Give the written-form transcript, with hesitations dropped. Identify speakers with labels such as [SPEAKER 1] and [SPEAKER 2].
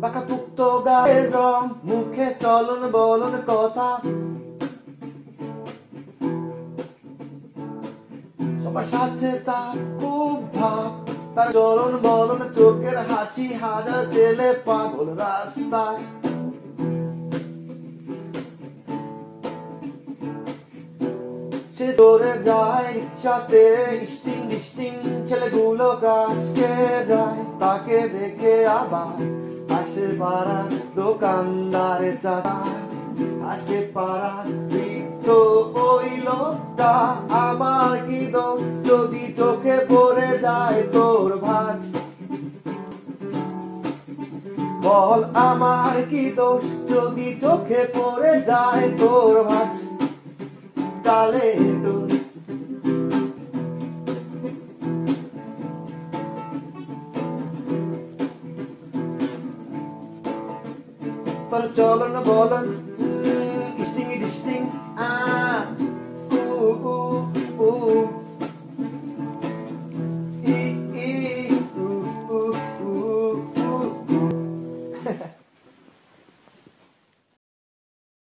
[SPEAKER 1] পাকাপুক্ত গায়ের রং, মুখে চলন বলন কথা, সবার সাথে তার খুব ভাব, তার চলন বলন চোখের হাসি, হাজার ছেলে পাগল রাস্তায়। সে দৌড়ে যায় রিক্সাতে, ইস্টিং ডিস্টিং ছেলেগুলো ক্রাশ খেয়ে যায় তাকে দেখে। আবার আসে পাড়া দোকানদারে চাচা, আসে পাড়া বৃদ্ধ ওই লোকটা। আমার কি দোষ যদি চোখে পড়ে যায় তোর ভাঁজ, বল আমার কি দোষ যদি চোখে পড়ে যায় তোর ভাঁজ। কালে তোর চলন বলন